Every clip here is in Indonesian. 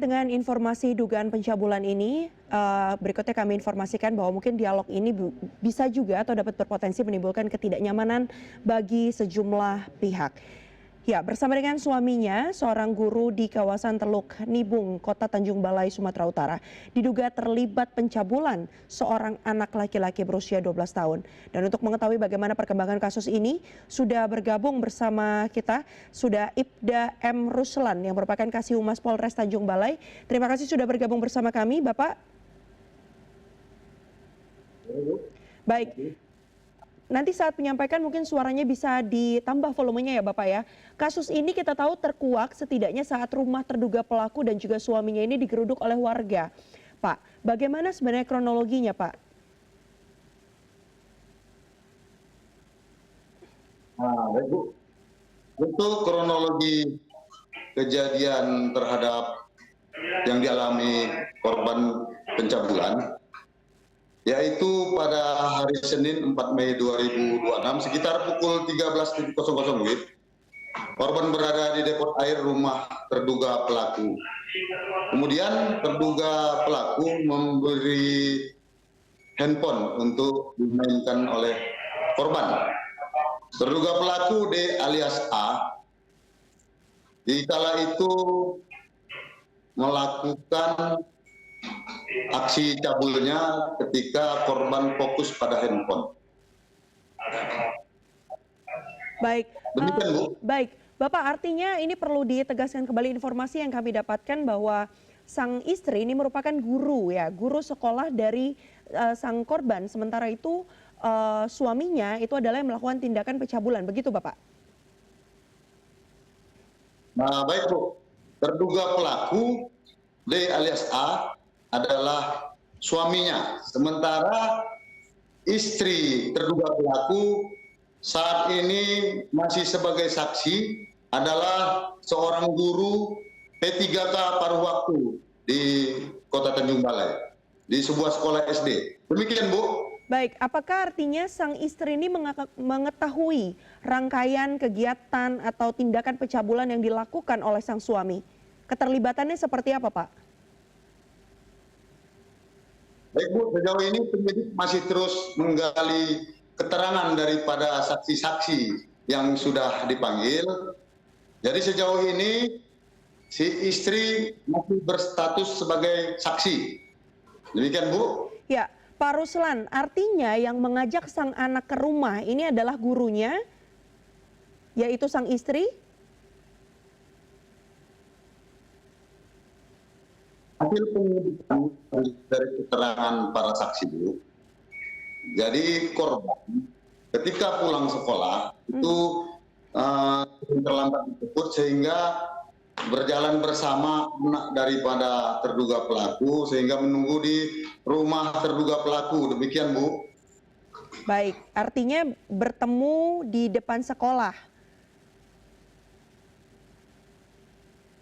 Dengan informasi dugaan pencabulan ini, berikutnya kami informasikan bahwa mungkin dialog ini bisa juga atau dapat berpotensi menimbulkan ketidaknyamanan bagi sejumlah pihak. Ya, bersama dengan suaminya, seorang guru di kawasan Teluk Nibung, Kota Tanjung Balai, Sumatera Utara, diduga terlibat pencabulan seorang anak laki-laki berusia 12 tahun. Dan untuk mengetahui bagaimana perkembangan kasus ini, sudah bergabung bersama kita, sudah Ibda M. Ruslan yang merupakan Kasih Humas Polres Tanjung Balai. Terima kasih sudah bergabung bersama kami, Bapak. Baik. Nanti saat menyampaikan mungkin suaranya bisa ditambah volumenya ya Bapak ya. Kasus ini kita tahu terkuak setidaknya saat rumah terduga pelaku dan juga suaminya ini digeruduk oleh warga. Pak, bagaimana sebenarnya kronologinya Pak? Baik Bu, untuk kronologi kejadian terhadap yang dialami korban pencabulan, yaitu pada hari Senin 4 Mei 2026 sekitar pukul 13.00 WIB, korban berada di depot air rumah terduga pelaku. Kemudian terduga pelaku memberi handphone untuk dimainkan oleh korban. Terduga pelaku D alias A di kala itu melakukan aksi cabulnya ketika korban fokus pada handphone. Baik, Demikian Bu. baik. Bapak, artinya ini perlu ditegaskan kembali informasi yang kami dapatkan bahwa sang istri ini merupakan guru ya, guru sekolah dari sang korban. Sementara itu suaminya itu adalah yang melakukan tindakan pencabulan, begitu Bapak? Nah, baik Bu. Terduga pelaku D alias A adalah suaminya. Sementara istri terduga pelaku saat ini masih sebagai saksi adalah seorang guru P3K paruh waktu di Kota Tanjung Balai, di sebuah sekolah SD. Demikian Bu. Baik, apakah artinya sang istri ini mengetahui rangkaian kegiatan atau tindakan pencabulan yang dilakukan oleh sang suami? Keterlibatannya seperti apa, Pak? Baik Bu, sejauh ini penyidik masih terus menggali keterangan daripada saksi-saksi yang sudah dipanggil. Jadi sejauh ini si istri masih berstatus sebagai saksi. Demikian Bu. Ya, Pak Ruslan, artinya yang mengajak sang anak ke rumah ini adalah gurunya, yaitu sang istri? Hasil penyidikan dari keterangan para saksi Bu. Jadi korban ketika pulang sekolah itu terlambat dijemput sehingga berjalan bersama anak daripada terduga pelaku sehingga menunggu di rumah terduga pelaku. Demikian Bu. Baik, artinya bertemu di depan sekolah.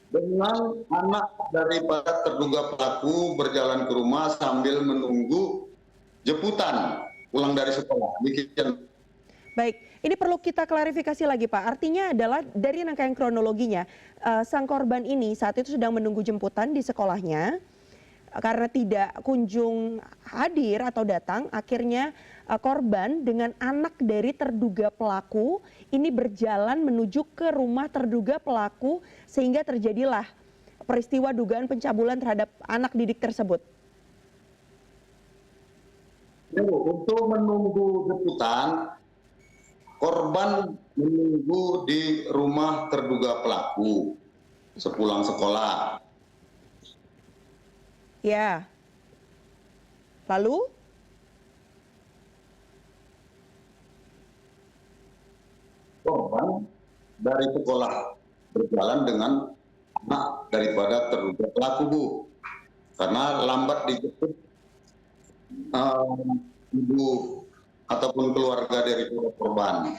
Dengan anak daripada terduga pelaku berjalan ke rumah sambil menunggu jemputan pulang dari sekolah. Demikian. Baik, ini perlu kita klarifikasi lagi Pak. Artinya adalah dari rangkaian kronologinya, sang korban ini saat itu sedang menunggu jemputan di sekolahnya. Karena tidak kunjung hadir atau datang, akhirnya korban dengan anak dari terduga pelaku ini berjalan menuju ke rumah terduga pelaku sehingga terjadilah peristiwa dugaan pencabulan terhadap anak didik tersebut. Untuk menunggu jemputan, korban menunggu di rumah terduga pelaku sepulang sekolah. Ya. Lalu? Korban dari sekolah berjalan dengan anak daripada terduga pelaku Bu. Karena lambat dijemput ibu ataupun keluarga dari korban.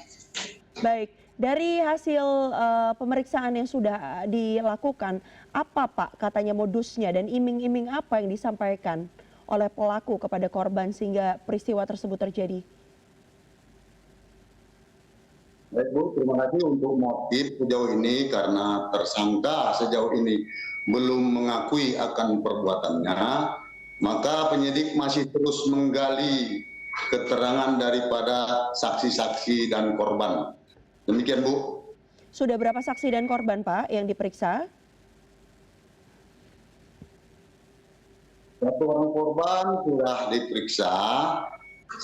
Baik, dari hasil pemeriksaan yang sudah dilakukan, apa Pak katanya modusnya dan iming-iming apa yang disampaikan oleh pelaku kepada korban sehingga peristiwa tersebut terjadi? Baik Bu, terima kasih untuk motif sejauh ini karena tersangka sejauh ini belum mengakui akan perbuatannya, maka penyidik masih terus menggali keterangan daripada saksi-saksi dan korban. Demikian, Bu. Sudah berapa saksi dan korban, Pak, yang diperiksa? Satu orang korban sudah diperiksa,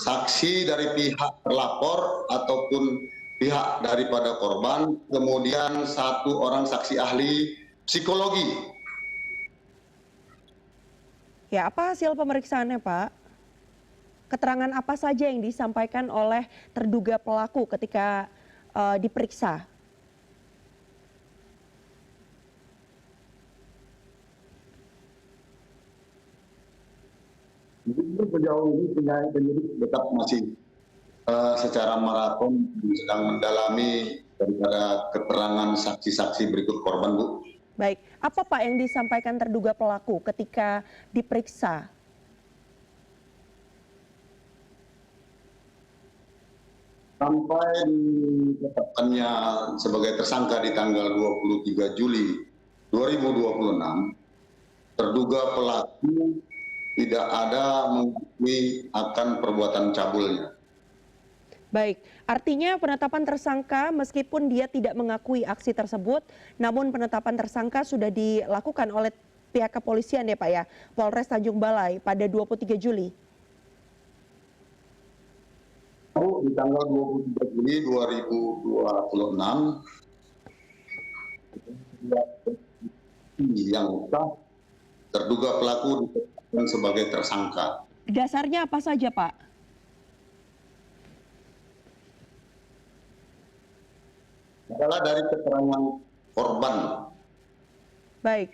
saksi dari pihak terlapor ataupun pihak daripada korban, kemudian satu orang saksi ahli psikologi. Ya, apa hasil pemeriksaannya, Pak? Keterangan apa saja yang disampaikan oleh terduga pelaku ketika diperiksa? Sejauh ini penyidik tetap masih secara maraton sedang mendalami daripada keterangan saksi-saksi berikut korban, Bu. Baik, apa Pak yang disampaikan terduga pelaku ketika diperiksa? Sampai ditetapkannya sebagai tersangka di tanggal 23 Juli 2026, terduga pelaku tidak ada mengakui akan perbuatan cabulnya. Baik, artinya penetapan tersangka meskipun dia tidak mengakui aksi tersebut, namun penetapan tersangka sudah dilakukan oleh pihak kepolisian ya Pak ya, Polres Tanjung Balai pada 23 Juli. Di tanggal 23 Juli 2026, yang sah terduga pelaku ditetapkan sebagai tersangka. Dasarnya apa saja Pak? Adalah dari keterangan korban. Baik.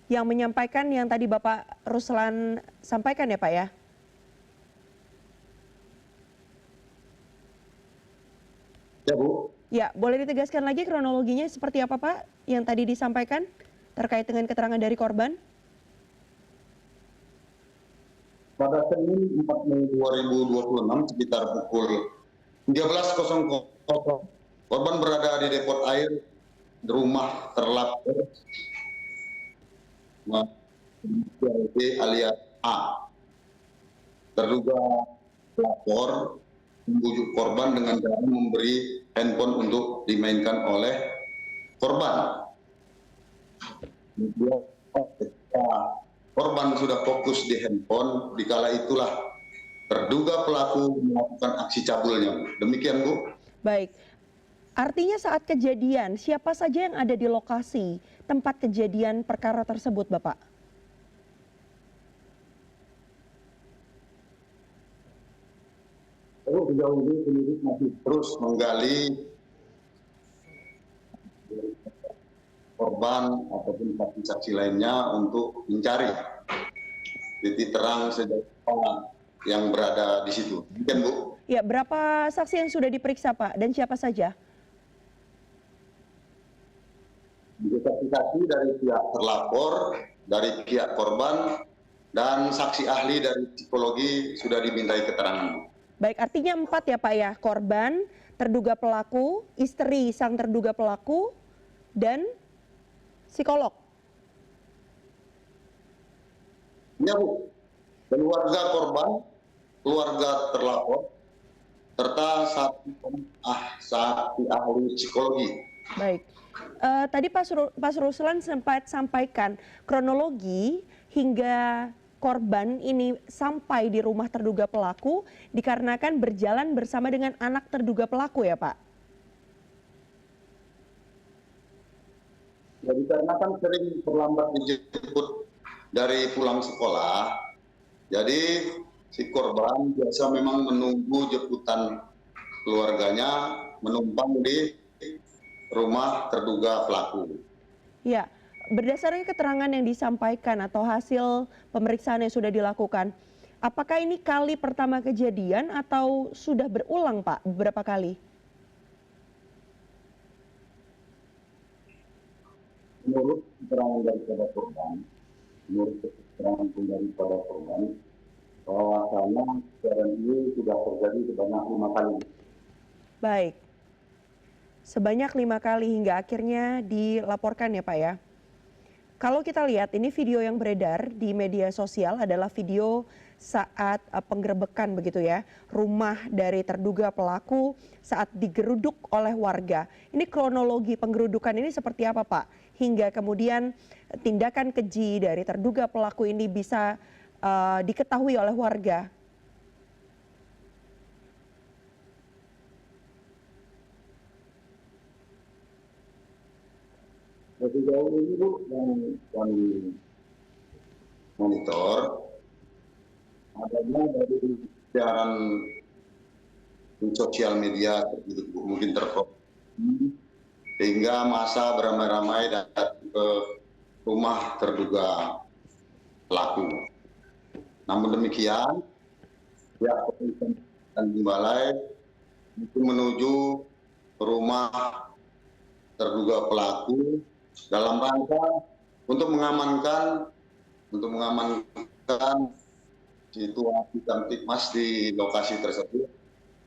Yang menyampaikan yang tadi Bapak Ruslan sampaikan ya Pak ya? Ya, Bu. Ya, boleh ditegaskan lagi kronologinya seperti apa Pak yang tadi disampaikan terkait dengan keterangan dari korban? Pada Senin 4 Mei 2026 sekitar pukul 13.00, korban berada di depot air di rumah terlapor alias A. Terduga pelapor membujuk korban dengan cara memberi handphone untuk dimainkan oleh korban. Ketika korban sudah fokus di handphone, dikala itulah terduga pelaku melakukan aksi cabulnya. Demikian, Bu. Baik. Artinya saat kejadian, siapa saja yang ada di lokasi tempat kejadian perkara tersebut, Bapak? Sejauh ini penyidik masih terus menggali korban ataupun saksi-saksi lainnya untuk mencari titik terang sejauh mana yang berada di situ. Demikian, Bu. Ya, berapa saksi yang sudah diperiksa, Pak, dan siapa saja? Saksi-saksi dari pihak terlapor, dari pihak korban, dan saksi ahli dari psikologi sudah dimintai keterangan. Baik, artinya 4 ya Pak ya, korban, terduga pelaku, istri sang terduga pelaku, dan psikolog. Ya, Bu. Keluarga korban, keluarga terlapor, serta saksi ahli psikologi. Baik. Tadi Pak Ruslan sempat sampaikan kronologi hingga korban ini sampai di rumah terduga pelaku dikarenakan berjalan bersama dengan anak terduga pelaku ya Pak? Jadi karena kan sering terlambat dijemput dari pulang sekolah, jadi si korban biasa memang menunggu jemputan keluarganya menumpang di rumah terduga pelaku. Ya, berdasarkan keterangan yang disampaikan atau hasil pemeriksaan yang sudah dilakukan, apakah ini kali pertama kejadian atau sudah berulang Pak beberapa kali? Menurut keterangan daripada korban, bahwasanya kejadian ini sudah terjadi sebanyak 5 kali. Baik, sebanyak 5 kali hingga akhirnya dilaporkan ya Pak ya? Kalau kita lihat ini video yang beredar di media sosial adalah video saat penggerebekan begitu ya, rumah dari terduga pelaku saat digeruduk oleh warga. Ini kronologi penggerudukan ini seperti apa Pak? Hingga kemudian tindakan keji dari terduga pelaku ini bisa diketahui oleh warga. Sejauh ini Bu, yang kami monitor adanya dari siaran di sosial media seperti itu, mungkin terproduksi sehingga massa beramai-ramai datang ke rumah terduga pelaku. Namun demikian, pihak kepolisian Tanjung Balai itu menuju rumah terduga pelaku dalam rangka untuk mengamankan situasi kamtipmas di lokasi tersebut,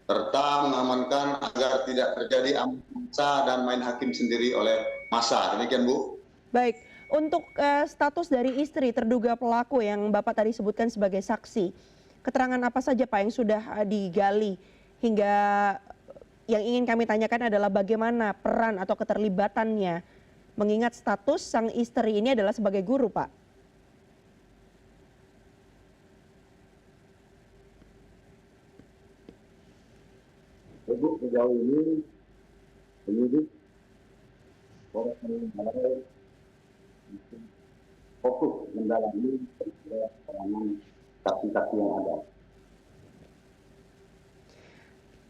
serta mengamankan agar tidak terjadi massa dan main hakim sendiri oleh massa. Demikian Bu. Baik, untuk status dari istri terduga pelaku yang Bapak tadi sebutkan sebagai saksi, keterangan apa saja Pak yang sudah digali hingga yang ingin kami tanyakan adalah bagaimana peran atau keterlibatannya mengingat status sang istri ini adalah sebagai guru Pak. Bu, sejauh ini penyidik Polres Tanjung Balai fokus mendalami keterangan saksi-saksi yang ada.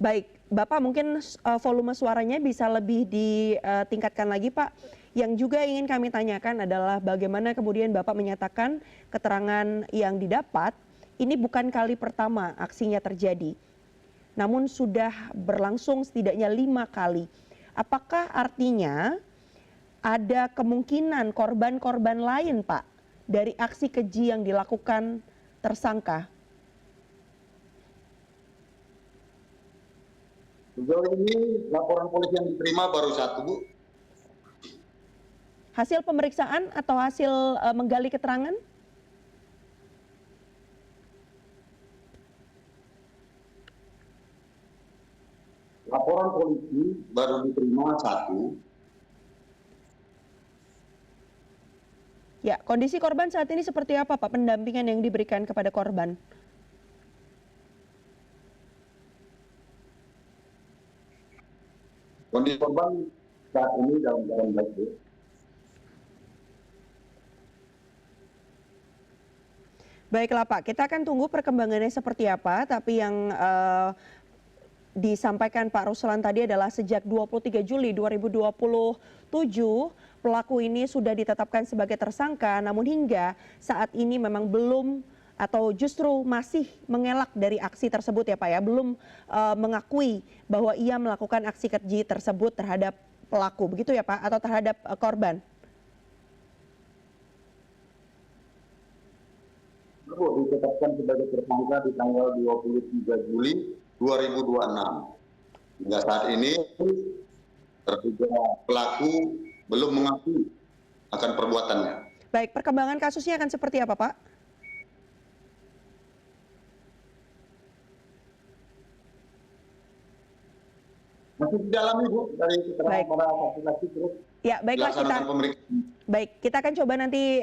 Baik, Bapak mungkin volume suaranya bisa lebih ditingkatkan lagi Pak. Yang juga ingin kami tanyakan adalah bagaimana kemudian Bapak menyatakan keterangan yang didapat ini bukan kali pertama aksinya terjadi, namun sudah berlangsung setidaknya 5 kali. Apakah artinya ada kemungkinan korban-korban lain Pak dari aksi keji yang dilakukan tersangka? Sejauh ini laporan polisi yang diterima baru 1 Bu. Hasil pemeriksaan atau hasil menggali keterangan? Laporan polisi baru diterima 1. Ya, kondisi korban saat ini seperti apa Pak, pendampingan yang diberikan kepada korban? Kondisi korban saat ini dalam keadaan baik Bu. Baiklah Pak, kita akan tunggu perkembangannya seperti apa, tapi yang disampaikan Pak Ruslan tadi adalah sejak 23 Juli 2027 pelaku ini sudah ditetapkan sebagai tersangka, namun hingga saat ini memang belum atau justru masih mengelak dari aksi tersebut ya Pak ya, belum mengakui bahwa ia melakukan aksi keji tersebut terhadap pelaku, begitu ya Pak, atau terhadap korban? Bu, ditetapkan sebagai tersangka di tanggal 23 Juli 2026. Hingga saat ini terduga pelaku belum mengakui akan perbuatannya. Baik, perkembangan kasusnya akan seperti apa Pak? Masih didalami Bu dari keterangan para saksi-saksi terus. Ya, baiklah kita akan coba nanti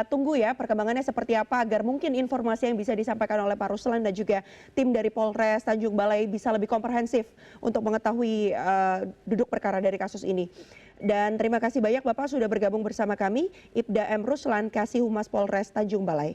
tunggu ya perkembangannya seperti apa agar mungkin informasi yang bisa disampaikan oleh Pak Ruslan dan juga tim dari Polres Tanjung Balai bisa lebih komprehensif untuk mengetahui duduk perkara dari kasus ini. Dan terima kasih banyak Bapak sudah bergabung bersama kami, Ibda M. Ruslan, Kasih Humas Polres Tanjung Balai.